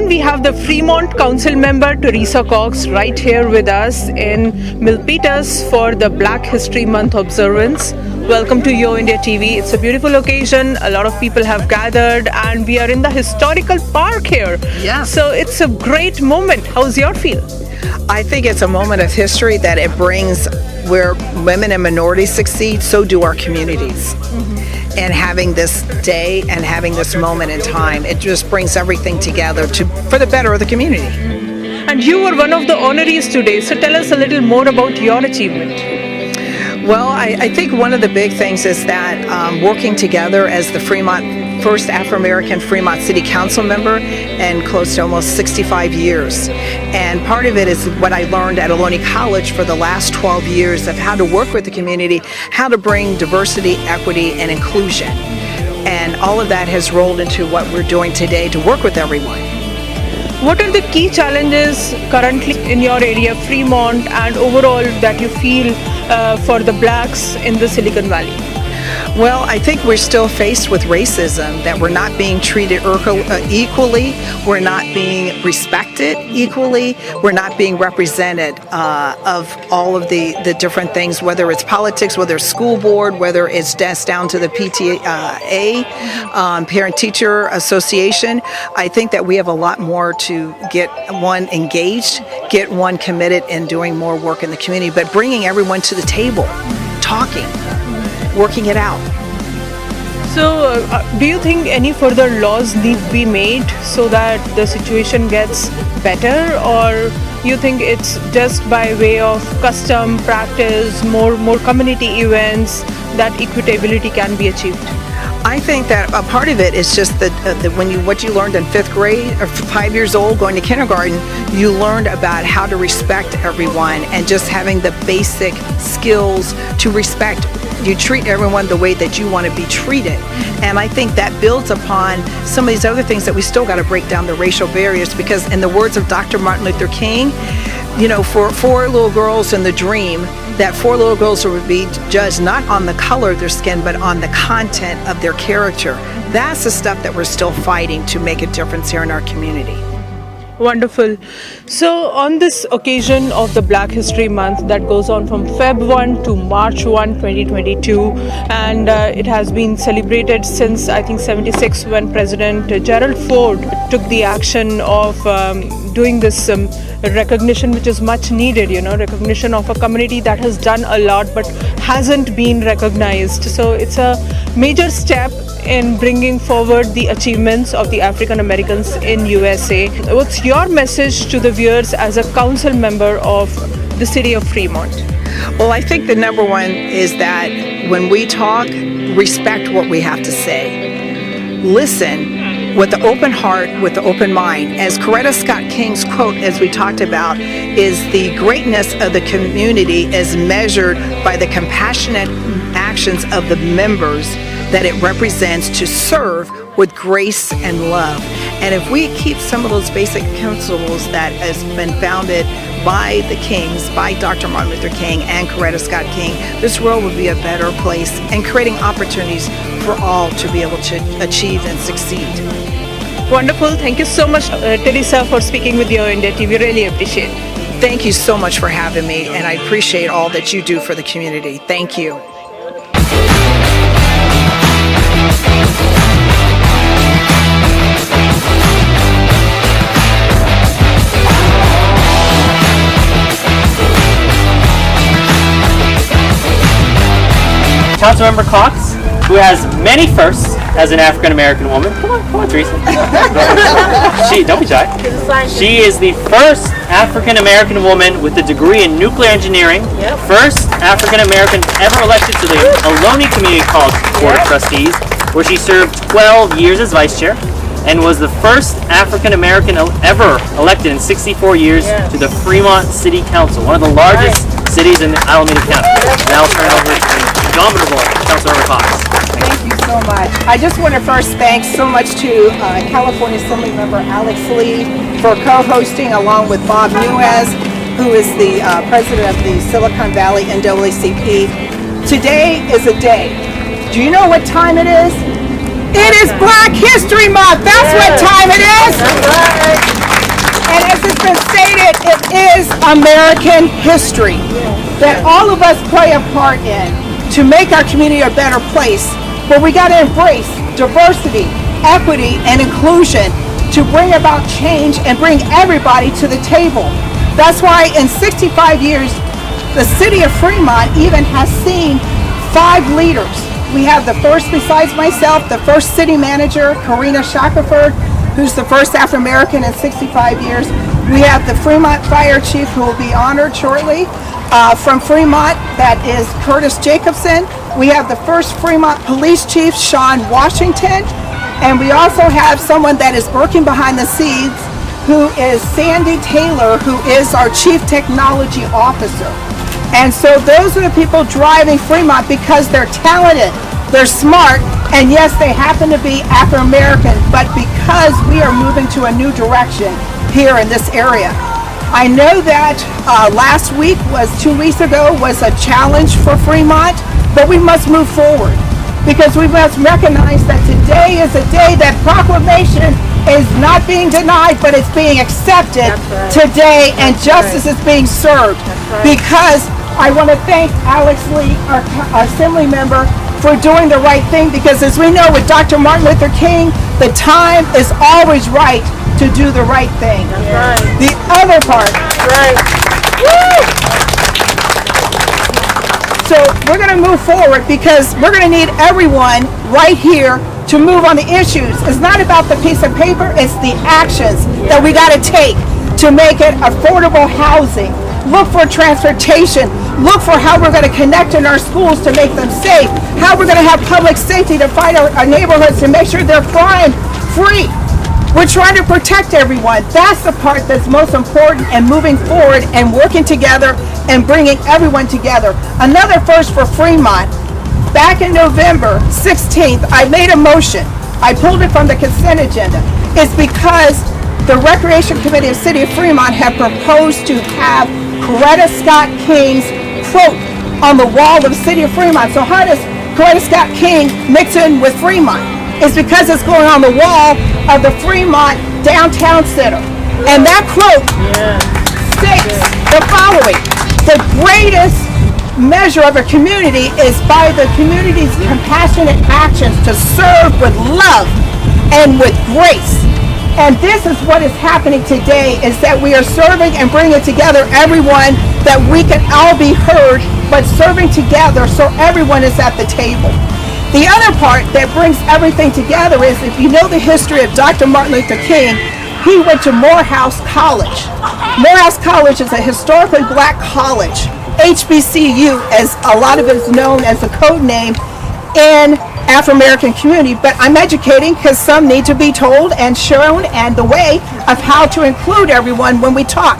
everyone, we have the Fremont Council member Teresa Cox right here with us in Milpitas for the Black History Month observance. Welcome to Yo India TV. It's a beautiful occasion. A lot of people have gathered and we are in the historical park here. Yeah. So it's a great moment. How's your feel? I think it's a moment of history that it brings where women and minorities succeed, so do our communities. And having this day and having this moment in time, it just brings everything together for the better of the community. And you were one of the honorees today, so tell us a little more about your achievement. Well, I think one of the big things is that working together as the first Afro-American Fremont City Council member and close to almost 65 years. And part of it is what I learned at Ohlone College for the last 12 years of how to work with the community, how to bring diversity, equity, and inclusion. And all of that has rolled into what we're doing today to work with everyone. What are the key challenges currently in your area, Fremont, and overall that you feel for the blacks in the Silicon Valley? Well, I think we're still faced with racism, that we're not being treated equally, we're not being respected equally, we're not being represented of all of the different things, whether it's politics, whether it's school board, whether it's down to the PTA, Parent-Teacher Association. I think that we have a lot more to get one engaged, get one committed in doing more work in the community, but bringing everyone to the table, talking, working it out. So, do you think any further laws need to be made so that the situation gets better, or you think it's just by way of custom practice, more community events that equitability can be achieved? I think that a part of it is just that what you learned in 5th grade or 5 years old going to kindergarten, you learned about how to respect everyone and just having the basic skills to respect. You treat everyone the way that you want to be treated. And I think that builds upon some of these other things that we still got to break down the racial barriers, because in the words of Dr. Martin Luther King, you know, for 4 little girls in the dream, that 4 little girls would be judged not on the color of their skin, but on the content of their character. That's the stuff that we're still fighting to make a difference here in our community. Wonderful. So on this occasion of the Black History Month that goes on from Feb 1 to March 1, 2022, and it has been celebrated since I think 76 when President Gerald Ford took the action of doing this recognition, which is much needed, recognition of a community that has done a lot but hasn't been recognized. So it's a major step in bringing forward the achievements of the African Americans in USA. What's your message to the viewers as a council member of the city of Fremont? Well, I think the number one is that when we talk, respect what we have to say. Listen with the open heart, with the open mind. As Coretta Scott King's quote, as we talked about, is the greatness of the community is measured by the compassionate actions of the members that it represents to serve with grace and love. And if we keep some of those basic principles that has been founded by the Kings, by Dr. Martin Luther King and Coretta Scott King, this world would be a better place, and creating opportunities for all to be able to achieve and succeed. Wonderful. Thank you so much, Teresa, for speaking with Yo India TV. Really appreciate it. Thank you so much for having me, and I appreciate all that you do for the community. Thank you. Councilmember Cox, who has many firsts as an African American woman. Come on, Teresa. Don't be shy. She is the first African American woman with a degree in nuclear engineering. Yep. First African American ever elected to the Ohlone Community College Board of Trustees, where she served 12 years as vice chair, and was the first African American ever elected in 64 years to the Fremont City Council, one of the largest cities in Alameda County. Now I'll turn it over to the indomitable Councilmember Cox. Thank you so much. I just want to first thank so much to California Assembly Member Alex Lee for co-hosting, along with Bob Nuez, who is the president of the Silicon Valley NAACP. Today is a day. Do you know what time it is? It is Black History Month. That's what time it is. And as it's been stated, it is American history that all of us play a part in to make our community a better place. But we got to embrace diversity, equity, and inclusion to bring about change and bring everybody to the table. That's why in 65 years, the city of Fremont even has seen 5 leaders. We have the first, besides myself, the first city manager, Karina Shackelford, who's the first Afro-American in 65 years. We have the Fremont Fire Chief, who will be honored shortly. From Fremont, that is Curtis Jacobson. We have the first Fremont Police Chief, Sean Washington. And we also have someone that is working behind the scenes, who is Sandy Taylor, who is our Chief Technology Officer. And so those are the people driving Fremont because they're talented, they're smart, and yes, they happen to be Afro-American, but because we are moving to a new direction here in this area. I know that last week 2 weeks ago was a challenge for Fremont, but we must move forward because we must recognize that today is a day that proclamation is not being denied, but it's being accepted today, and justice is being served. Because I want to thank Alex Lee, our assembly member, for doing the right thing, because as we know with Dr. Martin Luther King, the time is always right to do the right thing. The other part. So we're going to move forward because we're going to need everyone right here to move on the issues. It's not about the piece of paper, it's the actions that we got to take to make it affordable housing. Look for transportation. Look for how we're going to connect in our schools to make them safe. How we're going to have public safety to fight our neighborhoods to make sure they're crime free. We're trying to protect everyone. That's the part that's most important, and moving forward and working together and bringing everyone together. Another first for Fremont. Back in November 16th, I made a motion. I pulled it from the consent agenda. It's because the Recreation Committee of City of Fremont have proposed to have Coretta Scott King's quote on the wall of the City of Fremont. So how does Coretta Scott King mix in with Fremont? It's because it's going on the wall of the Fremont Downtown Center. And that quote states the following: the greatest measure of a community is by the community's compassionate actions to serve with love and with grace. And this is what is happening today, is that we are serving and bringing together everyone, that we can all be heard, but serving together so everyone is at the table. The other part that brings everything together is, if you know the history of Dr. Martin Luther King, he went to Morehouse College. Morehouse College is a historically black college. HBCU, as a lot of it is known as the code name in Afro-American community, but I'm educating because some need to be told and shown, and the way of how to include everyone when we talk.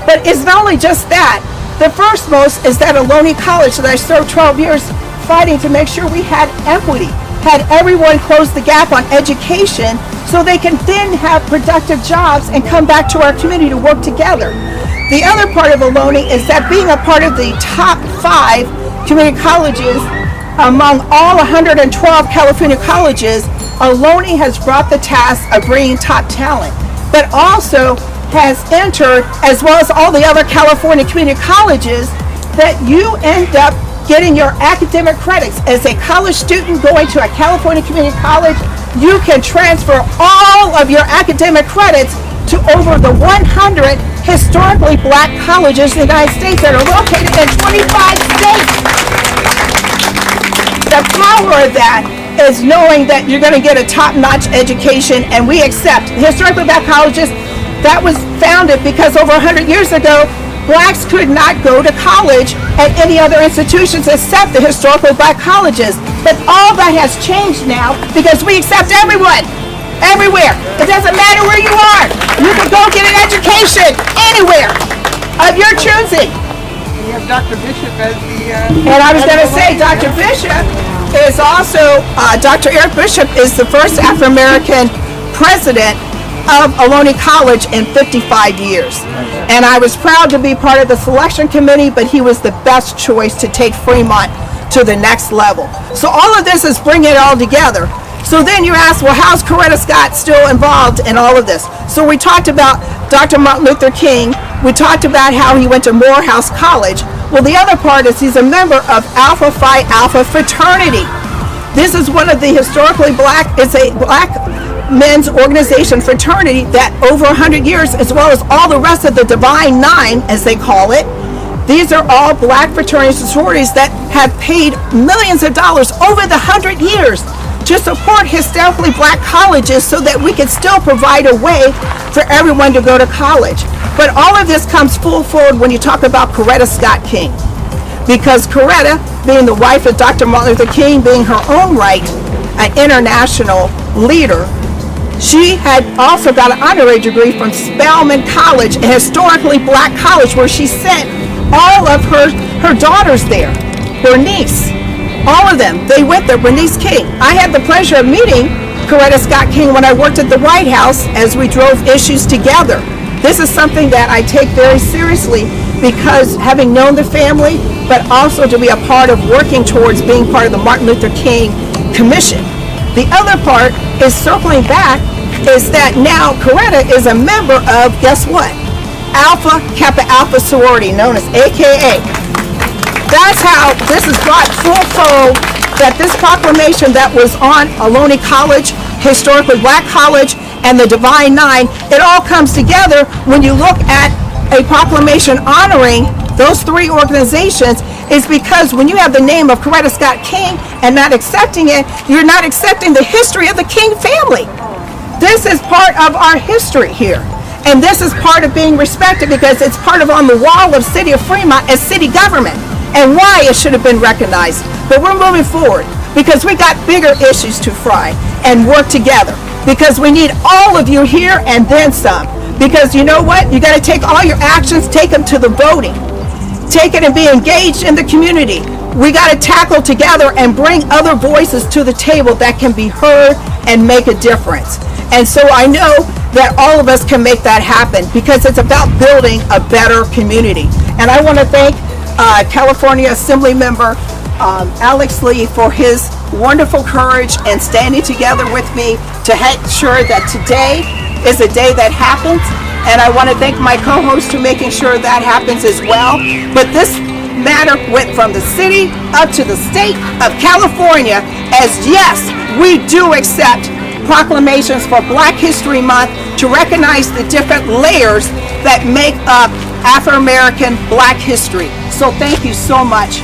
But it's not only just that. The first most is that Ohlone College that I served 12 years fighting to make sure we had equity, had everyone close the gap on education so they can then have productive jobs and come back to our community to work together. The other part of Ohlone is that being a part of the top 5 community colleges among all 112 California colleges, Ohlone has brought the task of bringing top talent, but also has entered, as well as all the other California community colleges, that you end up getting your academic credits. As a college student going to a California community college, you can transfer all of your academic credits to over the 100 historically black colleges in the United States that are located in 25 states. The power of that is knowing that you're going to get a top-notch education, and we accept historically black colleges. That was founded because over 100 years ago, blacks could not go to college at any other institutions except the historically black colleges. But all that has changed now because we accept everyone, everywhere. It doesn't matter where you are. You can go get an education anywhere of your choosing. We have Dr. Bishop as the... And I was going to say, Dr. Bishop is also, Dr. Eric Bishop is the first Afro-American president of Ohlone College in 55 years. And I was proud to be part of the selection committee, but he was the best choice to take Fremont to the next level. So all of this is bringing it all together. So then you ask, well, how's Coretta Scott still involved in all of this? So we talked about Dr. Martin Luther King. We talked about how he went to Morehouse College. Well, the other part is he's a member of Alpha Phi Alpha fraternity. This is one of the historically black, it's a black men's organization fraternity that over 100 years, as well as all the rest of the Divine Nine, as they call it, these are all black fraternities and sororities that have paid millions of dollars over the 100 years to support historically black colleges so that we can still provide a way for everyone to go to college. But all of this comes full forward when you talk about Coretta Scott King. Because Coretta, being the wife of Dr. Martin Luther King, being her own right an international leader, she had also got an honorary degree from Spelman College, a historically black college, where she sent all of her daughters there, her niece, all of them. They went there, Bernice King. I had the pleasure of meeting Coretta Scott King when I worked at the White House as we drove issues together. This is something that I take very seriously because having known the family, but also to be a part of working towards being part of the Martin Luther King Commission. The other part is circling back is that now Coretta is a member of, guess what? Alpha Kappa Alpha sorority, known as AKA. That's how this is brought full fold, that this proclamation that was on Ohlone College, historically black college, and the Divine Nine, it all comes together when you look at a proclamation honoring those three organizations, is because when you have the name of Coretta Scott King and not accepting it, you're not accepting the history of the King family. This is part of our history here. And this is part of being respected because it's part of on the wall of City of Fremont as city government and why it should have been recognized. But we're moving forward because we got bigger issues to fry and work together because we need all of you here and then some. Because you know what? You got to take all your actions, take them to the voting. Take it and be engaged in the community. We got to tackle together and bring other voices to the table that can be heard and make a difference. And so I know that all of us can make that happen because it's about building a better community. And I want to thank California Assembly Member Alex Lee for his wonderful courage and standing together with me to make sure that today is a day that happens. And I want to thank my co-host for making sure that happens as well. But this matter went from the city up to the state of California as yes, we do accept proclamations for Black History Month to recognize the different layers that make up Afro-American Black history. So thank you so much.